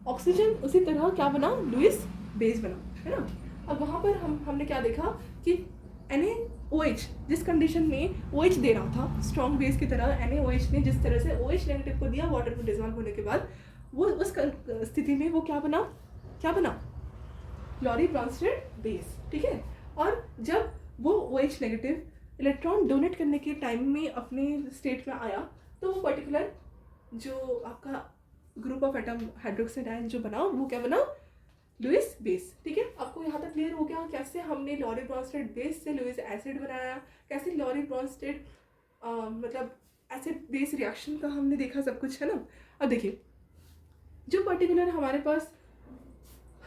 ऑक्सीजन उसी तरह क्या बना, लुईस बेस बना, है ना। अब वहाँ पर हमने क्या देखा कि NaOH जिस कंडीशन में OH दे रहा था स्ट्रॉन्ग बेस की तरह, NaOH ने जिस तरह से OH नेगेटिव को दिया वाटर में डिजॉल्व होने के बाद, वो उस स्थिति में वो क्या बना, लॉरी ब्रॉन्स्टेड बेस, ठीक है। और जब वो OH नेगेटिव इलेक्ट्रॉन डोनेट करने के टाइम में अपने स्टेट में आया, तो वो पर्टिकुलर जो आपका group of atom hydroxide ion जो बना, वो क्या बना, लुईस बेस, ठीक है। आपको यहाँ तक क्लियर हो गया कैसे हमने लॉरी ब्रॉन्स्टेड बेस से लुईस एसिड बनाया, कैसे लॉरी ब्रॉन्स्टेड मतलब एसिड बेस रिएक्शन का हमने देखा, सब कुछ, है ना। अब देखिए जो पर्टिकुलर हमारे पास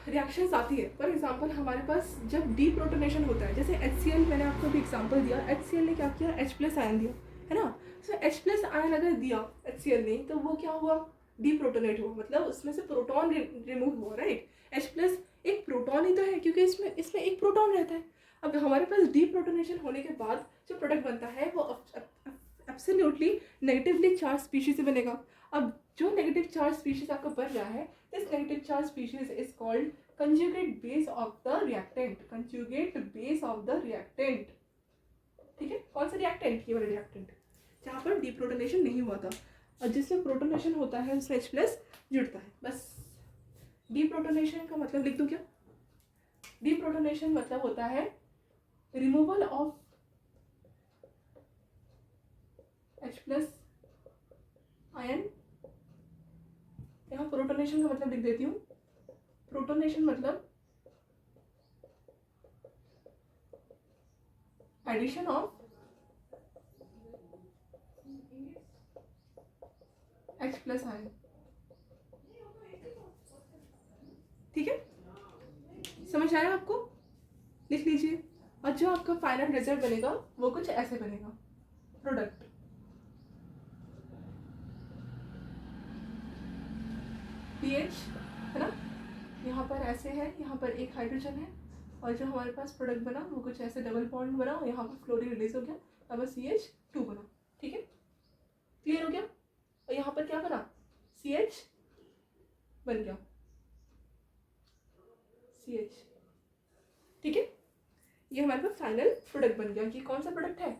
रिएक्शंस आती है, फॉर एग्जांपल हमारे पास जब डीप्रोटोनेशन होता है, जैसे HCl मैंने आपको भी एग्जांपल दिया, HCl ने क्या किया, H+ आयन दिया, है ना। सो H+ आयन अगर दिया HCl ने, तो वो क्या हुआ, डीप्रोटोनेट हुआ, मतलब उसमें से प्रोटॉन रिमूव हुआ, राइट। H+ एक प्रोटॉन ही तो है, क्योंकि इसमें एक प्रोटॉन रहता है। अब हमारे पास डीप्रोटोनेशन होने के बाद जो प्रोडक्ट बनता है वो एब्सोल्युटली नेगेटिवली चार्ज स्पीशीज से बनेगा। अब जो नेगेटिव चार्ज स्पीशीज आपका बन रहा है, this negative charge species is called conjugate base of the reactant, conjugate base of the reactant. ठीक है, कौन सा रिएक्टेंट? ये वाला रिएक्टेंट जहाँ पर डीप्रोटोनेशन नहीं हुआ था, और जिसमें प्रोटोनेशन होता है उसमें H प्लस जुड़ता है। बस डीप्रोटोनेशन का मतलब लिख दूँ क्या? डीप्रोटोनेशन मतलब होता है removal of H plus ion. यहाँ प्रोटोनेशन का मतलब लिख देती हूँ। प्रोटोनेशन मतलब addition of H plus ion. ठीक है, समझ आया आपको? लिख लीजिए। और जो आपका फाइनल रिजल्ट बनेगा वो कुछ ऐसे बनेगा, प्रोडक्ट पीएच है ना, यहाँ पर ऐसे है, यहाँ पर एक हाइड्रोजन है, और जो हमारे पास प्रोडक्ट बना वो कुछ ऐसे डबल बॉन्ड बना, और यहाँ पर फ्लोरीन रिलीज हो गया, अब CH2 बना। ठीक है, क्लियर हो गया? और यहाँ पर क्या बना? CH बन गया, CH। ठीक है, ये हमारे पास फाइनल प्रोडक्ट बन गया। कि कौन सा प्रोडक्ट है,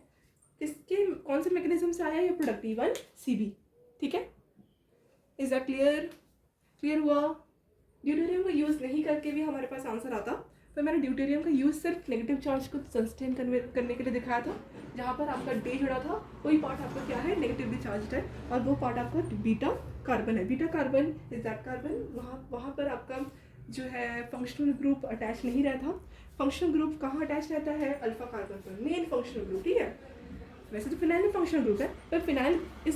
किसके कौन से मैकेनिज्म से आया ये प्रोडक्ट? E1CB। ठीक है, इज दैट क्लियर? क्लियर हुआ? ड्यूटेरियम का यूज़ नहीं करके भी हमारे पास आंसर आता, पर मैंने ड्यूटेरियम का यूज़ सिर्फ नेगेटिव चार्ज को सस्टेन करने के लिए दिखाया था। जहाँ पर आपका डे जुड़ा था वही पार्ट आपका क्या है? नेगेटिवली चार्ज है, और वो पार्ट आपका बीटा कार्बन है। Beta carbon is that carbon, वहाँ पर आपका जो है फंक्शनल ग्रुप अटैच नहीं रहता। फंक्शनल ग्रुप कहाँ अटैच रहता है? अल्फा कार्बन पर, मेन फंक्शनल ग्रुप। ठीक है, वैसे तो फिनाइल में फंक्शनल ग्रुप है, पर phenyl is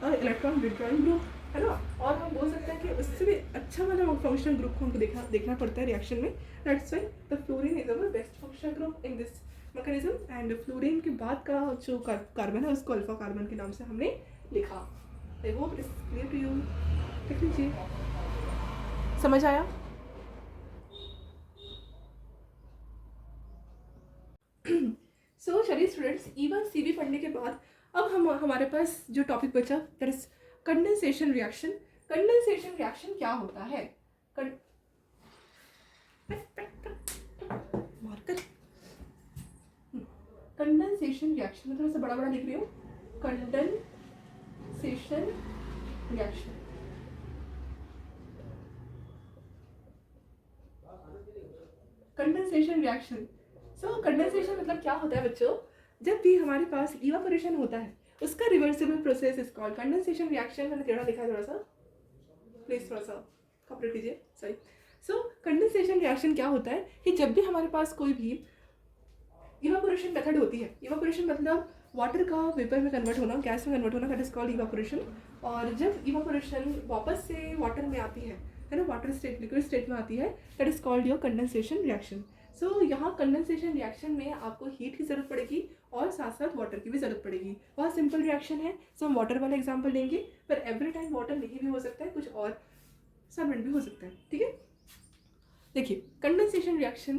electron withdrawing group है ना। और हम बोल सकते हैं कि उससे भी अच्छा वाला फंक्शनल ग्रुप को हमको देखना पड़ता है रिएक्शन में। That's why the fluorine is our best functional group in this mechanism. And fluorine के बाद का जो कार्बन है उसको अल्फा कार्बन के नाम से हमने लिखा। I hope it is clear to you. देख लीजिए, समझ आया? सो चलिए स्टूडेंट्स, E1CB पढ़ने के बाद अब हमारे पास जो टॉपिक बचा that is condensation reaction. Condensation reaction क्या होता है? कंडेंसेशन रिएक्शन में थोड़ा सा बड़ा लिख रही हूँ, कंडेंसेशन रिएक्शन। कंडेंसेशन रिएक्शन, सो कंडेंसेशन मतलब क्या होता है बच्चों? जब भी हमारे पास इवापोरेशन होता है उसका reversible process is called condensation reaction. मैंने टेढ़ा लिखा है थोड़ा सा, प्लीज थोड़ा सा कॉपरेट कीजिए, सॉरी। सो कंडेंसेशन रिएक्शन क्या होता है कि जब भी हमारे पास कोई भी इवापोरेशन मेथड होती है, इवापोरेशन मतलब वाटर का वेपर में कन्वर्ट होना, गैस में कन्वर्ट होना, दैट इज कॉल्ड इवापोरेशन। और जब इवापोरेशन वापस से वाटर में आती है ना, वाटर स्टेट लिक्विड स्टेट में आती है, that is called your condensation reaction. So यहाँ कंडेंसेशन रिएक्शन में आपको हीट की ज़रूरत पड़ेगी और साथ साथ वाटर की भी ज़रूरत पड़ेगी। बहुत सिंपल रिएक्शन है। सो हम वाटर वाला एग्जाम्पल लेंगे, पर एवरी टाइम वाटर नहीं भी हो सकता है, कुछ और सॉल्वेंट भी हो सकता है। ठीक है, देखिए कंडेंसेशन रिएक्शन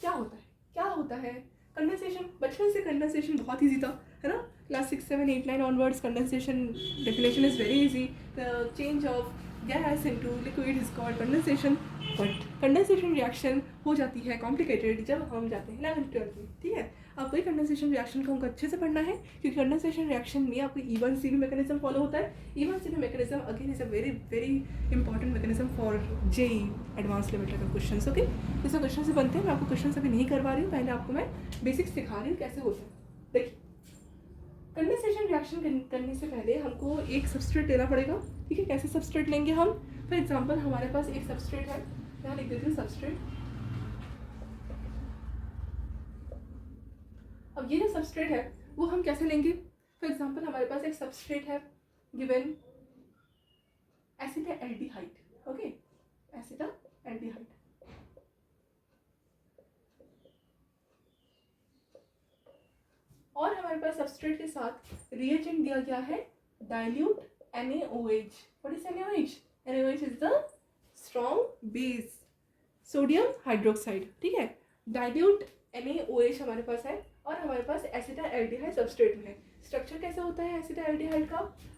क्या होता है? क्या होता है कंडेंसेशन? बचपन से कंडेंसेशन बहुत ईजी था, है ना। Class 6, 7, 8, 9 onwards condensation definition is very easy. The change of gas into liquid is called condensation. But condensation reaction हो जाती है कॉम्प्लिकेटेड जब हम जाते हैं 11th 12th में। ठीक है, आपको ये कंडेंसेशन रिएक्शन को हमको अच्छे से पढ़ना है, क्योंकि कंडेंसेशन रिएक्शन में आपको E1CB मैकेनिज्म फॉलो होता है। E1CB mechanism again is a very very important mechanism for JEE advance level का क्वेश्चन। ओके, जैसे क्वेश्चन से बनते हैं, मैं आपको क्वेश्चन अभी नहीं करवा रही हूँ, पहले आपको मैं बेसिक्स सिखा रही हूँ कैसे होता है। देखिए, कंडेंसेशन रिएक्शन करने से पहले हमको एक सबस्ट्रेट लेना पड़ेगा। ठीक है, कैसे सबस्ट्रेट लेंगे हम? फॉर एग्जांपल हमारे पास एक सबस्ट्रेट है, यहाँ लिख देती हूँ सबस्ट्रेट। अब ये जो सबस्ट्रेट है वो हम कैसे लेंगे? फॉर एग्जांपल हमारे पास एक सबस्ट्रेट है गिवन एसिटाल्डिहाइड। Okay, acetaldehyde. और हमारे पास सबस्ट्रेट के साथ रिएजेंट दिया गया है dilute NaOH। What is NaOH? NaOH is the strong base, sodium hydroxide. ठीक है, डाइल्यूट NaOH हमारे पास है, और हमारे पास एसिटाल्डिहाइड सबस्ट्रेट में है। स्ट्रक्चर कैसा होता है एसिटाल्डिहाइड का,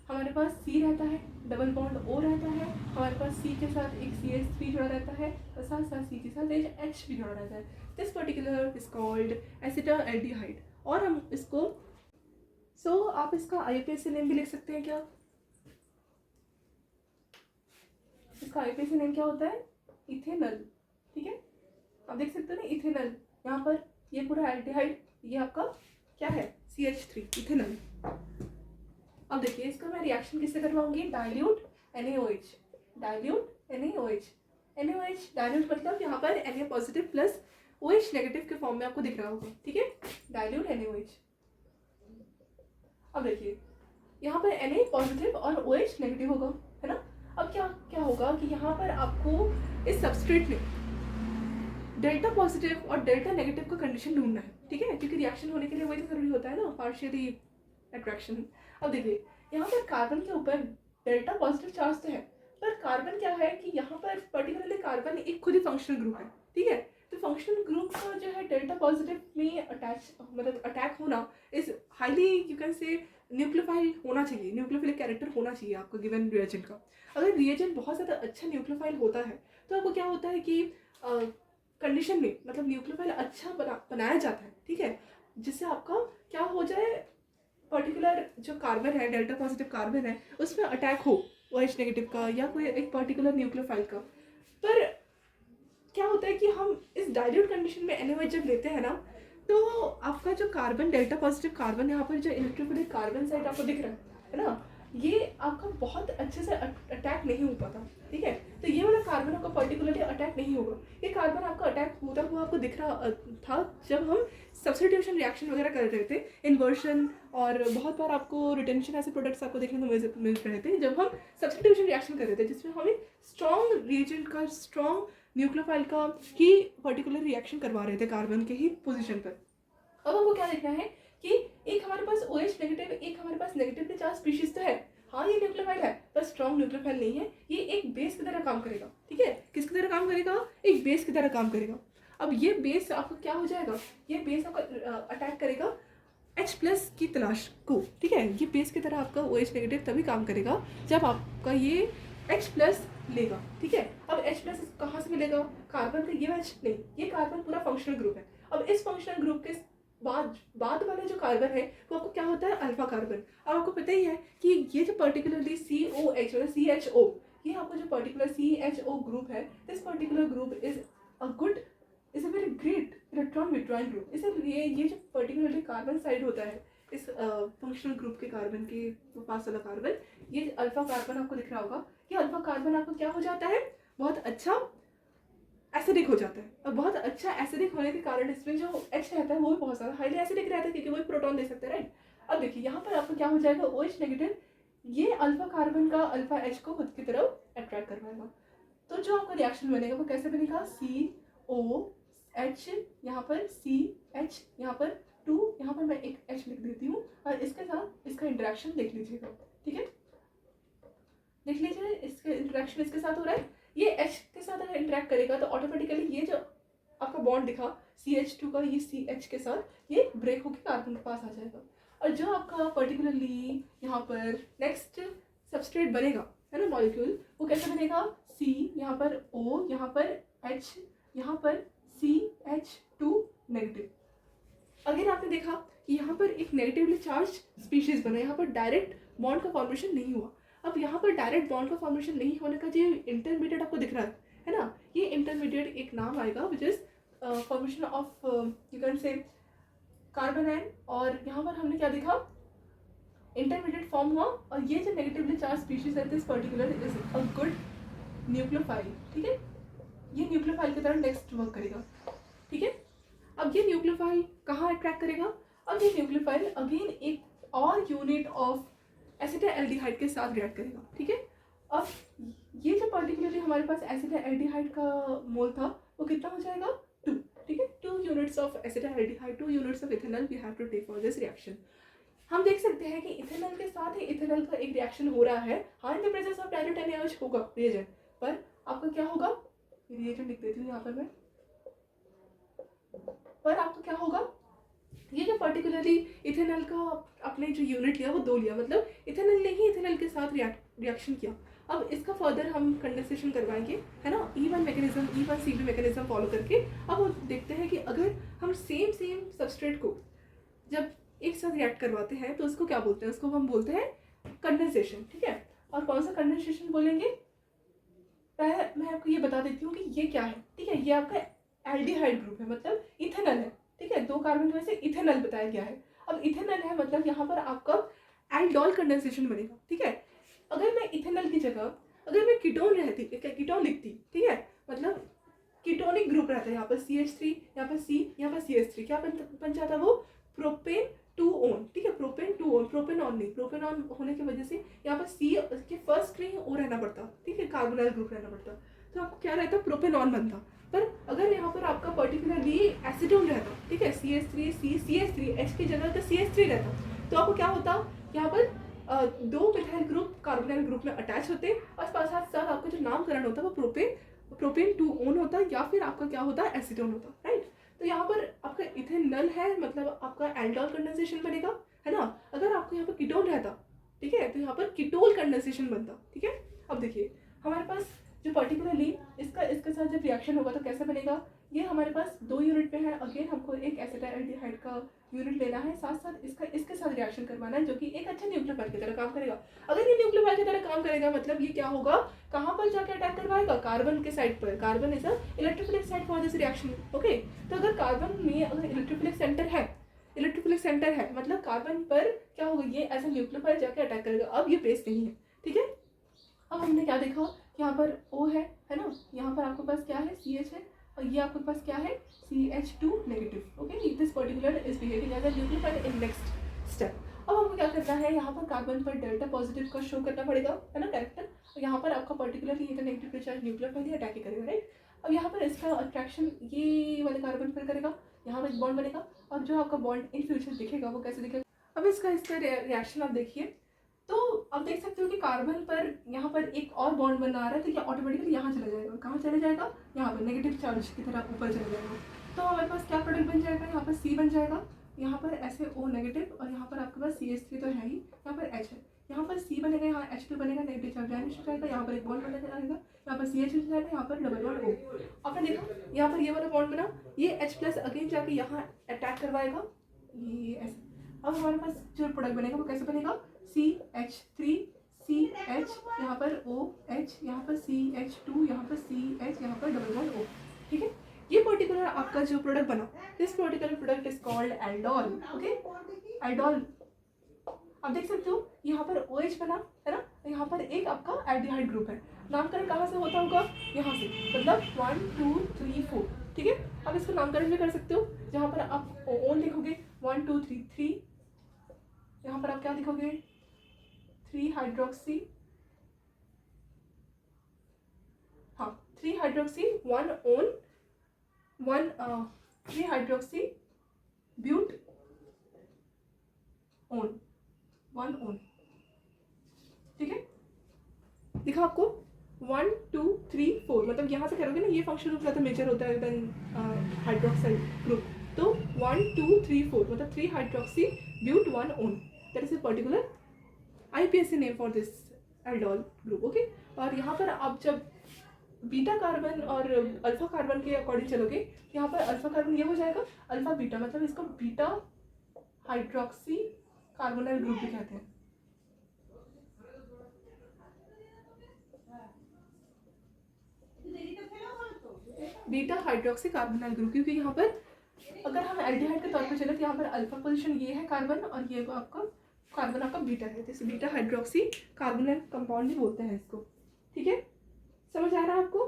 हमारे पास सी रहता है, डबल बॉन्ड ओ रहता है, हमारे पास सी के साथ एक CH3 जुड़ा रहता है और साथ साथ सी के साथ एक H भी जुड़ा रहता है। This particular is called acetaldehyde. और हम इसको आप इसका IUPAC नेम भी लिख सकते हैं क्या? इसका IUPAC नेम क्या होता है? इथेनल। ठीक है, आप देख सकते हो ना इथेनल, यहाँ पर ये पूरा एल्डिहाइड, ये आपका क्या है CH3 इथेनल। अब देखिए इसका मैं रिएक्शन किससे करवाऊंगी, dilute NaOH, dilute NaOH, NaOH dilute मतलब यहाँ पर Na positive plus OH negative के फॉर्म में आपको दिख रहा होगा। ठीक है, डाइल्यूट NaOH। अब देखिए यहाँ पर Na पॉजिटिव और OH नेगेटिव होगा, है ना। अब क्या क्या होगा कि यहाँ पर आपको इस सबस्ट्रेट में डेल्टा पॉजिटिव और डेल्टा नेगेटिव का कंडीशन ढूंढना है। ठीक है, क्योंकि रिएक्शन होने के लिए वही तो जरूरी होता है ना, पार्शियली अट्रैक्शन। अब देखिए यहाँ पर कार्बन के ऊपर डेल्टा पॉजिटिव चार्ज तो है, पर कार्बन क्या है कि यहाँ पर पर्टिकुलरली कार्बन एक खुद ही फंक्शनल ग्रुप है। ठीक है, तो फंक्शनल ग्रुप का जो है डेल्टा पॉजिटिव में अटैक होना is highly you can say nucleophile होना चाहिए, न्यूक्लियोफिलिक कैरेक्टर होना चाहिए आपको गिवन रिएजेंट का। अगर रिएजेंट बहुत ज़्यादा अच्छा न्यूक्लियोफाइल होता है तो आपको क्या होता है कि कंडीशन में मतलब न्यूक्लियोफाइल अच्छा बनाया जाता है। ठीक है, जिससे आपका क्या हो जाए, पर्टिकुलर जो कार्बन है डेल्टा पॉजिटिव कार्बन है उसमें अटैक हो OH नेगेटिव का या कोई एक पर्टिकुलर न्यूक्लियोफाइल का। पर क्या होता है कि हम इस डाइल्यूट कंडीशन में NaOH जब लेते हैं ना, तो आपका जो कार्बन डेल्टा पॉजिटिव कार्बन यहाँ पर जो इलेक्ट्रोफिलिक कार्बन साइड आपको दिख रहा है ना, ये आपका बहुत अच्छे से अटैक नहीं हो पाता। ठीक है, तो ये वाला कार्बन आपका पर्टिकुलरली अटैक नहीं होगा। ये कार्बन आपका अटैक होता हुआ आपको दिख रहा था जब हम सब्स्टिट्यूशन रिएक्शन वगैरह कर रहे थे, इन्वर्शन, और बहुत बार आपको रिटेंशन ऐसे प्रोडक्ट्स आपको देखने को मिल रहे थे जब हम सब्स्टिट्यूशन रिएक्शन कर रहे थे, जिसमें हमें स्ट्रॉन्ग रिएजेंट का, स्ट्रॉन्ग न्यूक्लियोफाइल का ही पर्टिकुलर रिएक्शन करवा रहे थे कार्बन के ही पोजीशन पर। अब हमको क्या देखना है कि एक हमारे पास OH नेगेटिव, एक हमारे पास नेगेटिवली चार्ज स्पीशीज तो है, हाँ ये न्यूक्लियोफाइल है पर स्ट्रॉन्ग न्यूक्लियोफाइल नहीं है, ये एक बेस की तरह काम करेगा। ठीक है, किसकी तरह काम करेगा, एक बेस की तरह काम करेगा। अब ये बेस आपको क्या हो जाएगा, ये बेस आपका अटैक करेगा H+ की तलाश को। ठीक है, ये बेस की तरह आपका OH नेगेटिव तभी काम करेगा जब आपका ये H+ लेगा। ठीक है, अब H+ कहाँ से मिलेगा, कार्बन का ये H नहीं, ये कार्बन पूरा फंक्शनल ग्रुप है। अब इस फंक्शनल ग्रुप के बाद वाला जो कार्बन है वो आपको क्या होता है, अल्फा कार्बन। अब आपको पता ही है कि ये जो पर्टिकुलरली COH मतलब CHO, ये आपका जो पर्टिकुलर CHO ग्रुप है, this particular group is a very great electron withdrawing group. इसलिए ये जो पर्टिकुलरली कार्बन साइड होता है इस फंक्शनल ग्रुप के कार्बन के पास वाला कार्बन, ये अल्फा कार्बन आपको दिख रहा होगा, ये अल्फा कार्बन आपको क्या हो जाता है, बहुत अच्छा एसिडिक हो जाता है। और बहुत अच्छा एसिडिक होने के कारण इसमें जो H रहता है वो भी बहुत ज़्यादा हाईली एसिडिक रहता है, क्योंकि वो प्रोटॉन दे सकते हैं, राइट। अब देखिए यहाँ पर आपको क्या हो जाएगा, OH नेगेटिव ये अल्फा कार्बन का अल्फा H को खुद की तरफ अट्रैक्ट करवाएगा। तो जो आपका रिएक्शन बनेगा वो कैसे बनेगा, COH, यहाँ पर CH, यहाँ पर 2, यहाँ पर मैं एक H लिख देती हूँ और इसके साथ इसका इंटरेक्शन देख लीजिएगा। ठीक है, देख लीजिए इसका इंटरेक्शन इसके साथ हो रहा है, ये H के साथ अगर इंटरेक्ट करेगा तो ऑटोमेटिकली ये जो आपका बॉन्ड दिखा CH2 का, ये CH के साथ ये ब्रेक होकर कार्बन के पास आ जाएगा। और जो आपका पर्टिकुलरली यहाँ पर नेक्स्ट सबस्ट्रेट बनेगा है ना मॉलिक्यूल, वो कैसे बनेगा, C, यहाँ पर O, यहाँ पर H, यहाँ पर CH2 नेगेटिव। अगर आपने देखा कि यहाँ पर एक नेगेटिवली चार्ज स्पीशीज बना, यहाँ पर डायरेक्ट बॉन्ड का फॉर्मेशन नहीं हुआ। अब यहाँ पर डायरेक्ट बॉन्ड का फॉर्मेशन नहीं होने का जो इंटरमीडिएट आपको दिख रहा है ना, ये इंटरमीडिएट एक नाम आएगा which is formation of you can say carbon ion. और यहाँ पर हमने क्या देखा, इंटरमीडिएट फॉर्म हुआ, और ये जो नेगेटिवली चार्ज स्पीशीज है this particular is a good nucleophile. ठीक है, ये न्यूक्लियोफाइल की तरह नेक्स्ट वर्क करेगा। ठीक है, अब ये न्यूक्लियोफाइल कहाँ अट्रैक्ट करेगा, अब ये न्यूक्लियोफाइल अगेन एक और यूनिट ऑफ एसिटाल्डिहाइड के साथ रिएक्ट करेगा। ठीक है, अब ये जो पर्टिकुलरली हमारे पास एसिटाल्डिहाइड का मोल था वो कितना हो जाएगा, 2। ठीक है, 2 units of acetaldehyde, 2 units of ethanol we have to take for this reaction. हम देख सकते हैं कि इथेनॉल के साथ ही इथेनॉल का एक रिएक्शन हो रहा है, हाँ in the presence of dilute NaOH होगा रिएजेंट, पर आपका क्या होगा, रिएजेंट लिख देती हूँ यहाँ पर मैं, पर आपको क्या होगा, ये जो पर्टिकुलरली इथेनॉल का आपने जो यूनिट लिया वो 2 लिया, मतलब इथेनॉल ने ही इथेनॉल के साथ रिएक्शन किया। अब इसका फर्दर हम कंडेंसेशन करवाएंगे, है ना, E1 mechanism, E1 CB mechanism follow करके। अब हम देखते हैं कि अगर हम सेम सबस्ट्रेट को जब एक साथ रिएक्ट करवाते हैं तो उसको क्या बोलते हैं, उसको हम बोलते हैं कंडेंसेशन, ठीक है। और कौन सा कंडेंसेशन बोलेंगे, पहले मैं आपको ये बता देती हूँ कि ये क्या है, ठीक है। ये आपका एल्डिहाइड ग्रुप है, मतलब इथेनॉल है, ठीक है। 2 कार्बन की वजह से इथेनॉल बताया गया है। अब इथेनॉल है मतलब यहाँ पर आपका एल्डोल कंडेंसेशन बनेगा, ठीक है। अगर मैं इथेनॉल की जगह अगर मैं कीटोन कीटोन लिखती, ठीक है, मतलब कीटोनिक ग्रुप रहता है, यहाँ पर CH3, यहाँ पर C, यहाँ पर CH3, क्या बन जाता है वो प्रोपेन 2 ओन, ठीक है। प्रोपेन 2 ओन, प्रोपेनॉन नहीं, प्रोपेनॉन होने की वजह से यहाँ पर C के फर्स्ट कहीं ओ रहना पड़ता, ठीक है, कार्बोनाइल ग्रुप रहना पड़ता, तो आपको क्या रहता, प्रोपेनॉन बनता। पर अगर यहाँ पर आपका पर्टिकुलरली एसिडोन रहता, ठीक है, CH3 की जगह का CH3 रहता, तो आपको क्या होता, यहाँ पर 2 मिथाइल ग्रुप कार्बोनाइल ग्रुप में अटैच होते और साथ साथ आपका जो नामकरण होता है वो प्रोपेन 2 ओन होता है, या फिर आपका क्या होता है, एसिडोन होता, राइट। तो यहाँ पर आपका इथेनॉल है मतलब आपका एल्डोल कंडेंसेशन बनेगा, है ना। अगर आपको यहाँ पर कीटोन रहता, ठीक है, तो यहाँ पर कीटोल कंडेंसेशन बनता, ठीक है। अब देखिए हमारे पास जो पर्टिकुलरली इसके साथ जब रिएक्शन होगा तो कैसे बनेगा, ये हमारे पास 2 यूनिट पे है। अगेन हमको एक एसिटाल्डिहाइड का यूनिट लेना है, साथ साथ इसके साथ रिएक्शन करवाना है, जो कि एक अच्छा न्यूक्लियोफाइल की तरह काम करेगा। अगर ये न्यूक्लियोफाइल की तरह काम करेगा मतलब ये क्या होगा, कहाँ पर जाके अटैक करवाएगा, कार्बन के साइड पर। Carbon is a electrophilic side for this reaction, okay. तो अगर कार्बन में अगर इलेक्ट्रोफिलिक सेंटर है मतलब कार्बन पर क्या होगा, ये एज अ न्यूक्लियोफाइल जाके अटैक करेगा। अब ये बेस नहीं है, ठीक है। अब हमने क्या देखा, यहाँ पर O है ना, यहाँ पर आपके पास क्या है, CH है, और ये आपके पास क्या है, CH2 negative, okay. This particular is behaving as a nucleophile in next step. अब हमको क्या करना है, यहाँ पर कार्बन पर डेल्टा पॉजिटिव का शो करना पड़ेगा, है ना, कैरेक्टर। और यहाँ पर आपका पर्टिकुलरली ये तो नेगेटिव चार्ज न्यूक्लियोफाइल ही अटैक करेगा, राइट। अब यहाँ पर इसका अट्रैक्शन ये वाले कार्बन पर करेगा, यहाँ पर एक बॉन्ड बनेगा, और जो आपका बॉन्ड इन फ्यूचर दिखेगा वो कैसे दिखेगा। अब इसका रिएक्शन आप देखिए, तो आप देख सकते हो कि कार्बन पर यहाँ पर एक और बॉन्ड बना रहा है, तो ये ऑटोमेटिकली यहाँ चला जाएगा, कहाँ चले जाएगा, यहाँ पर नेगेटिव चार्ज की तरह ऊपर चला जाएगा। तो हमारे पास क्या प्रोडक्ट बन जाएगा, यहाँ पर C बन जाएगा, यहाँ पर ऐसे O नेगेटिव, और यहाँ पर आपके पास CH3 तो है ही, यहाँ पर H है, यहाँ पर C बनेगा, यहाँ H2 बनेगा, नेगेटिव चार्ज वैनिश हो जाएगा, यहाँ पर एक बॉन्ड बनेगा, यहाँ पर CH हो जाएगा, यहाँ पर डबल बॉन्ड O। आपने देखा यहाँ पर ये वाला बॉन्ड बना, ये H+ अगेन जाके यहाँ अटैक करवाएगा, ये ऐसे। अब हमारे पास जो प्रोडक्ट बनेगा वो कैसे बनेगा, CH3 CH, यहाँ पर OH, यहाँ पर CH2, यहाँ पर CH, यहाँ पर डबल बॉन्ड O, ठीक है। ये पर्टिकुलर आपका जो प्रोडक्ट बना, this particular product is called aldol, okay, aldol. आप देख सकते हो यहाँ पर OH बना, है ना, यहाँ पर एक आपका एल्डिहाइड ग्रुप है। नामकरण कहाँ से होता होगा, यहाँ से, मतलब 1 2 3 4, ठीक है। अब इसका नामकरण भी कर सकते हो, जहाँ पर आप ओन लिखोगे 1 2 3 3, यहाँ पर आप क्या लिखोगे 3 हाइड्रोक्सी, हाँ 3 hydroxy 1 one 3 hydroxy but one 1 one, ठीक है। दिखा आपको 1 2 3 4, मतलब यहाँ से करोगे ना, ये फंक्शन ग्रुप ज़्यादा मेजर होता है देन हाइड्रोक्साइड ग्रुप। तो 1 2 3 4 मतलब 3 hydroxy but 1 one, that is a particular IPSC name for this aldol group, okay. और यहाँ पर आप जब बीटा कार्बन और अल्फा कार्बन के अकॉर्डिंग चलोगे, यहाँ पर अल्फा कार्बन ये हो जाएगा अल्फा बीटा, मतलब इसको बीटा हाइड्रोक्सी कार्बोनाइल ग्रुप भी कहते हैं। बीटा हाइड्रोक्सी कार्बोनाइल ग्रुप, क्योंकि यहाँ पर अगर हम एल्डिहाइड के तौर पर चले तो यहाँ पर अल्फा पोजीशन ये है कार्बन, और ये आपका कार्बन आपका बीटा है, जैसे बीटा हाइड्रोक्सी कार्बोनाइल कंपाउंड भी बोलते हैं इसको, ठीक है। समझ आ रहा है आपको।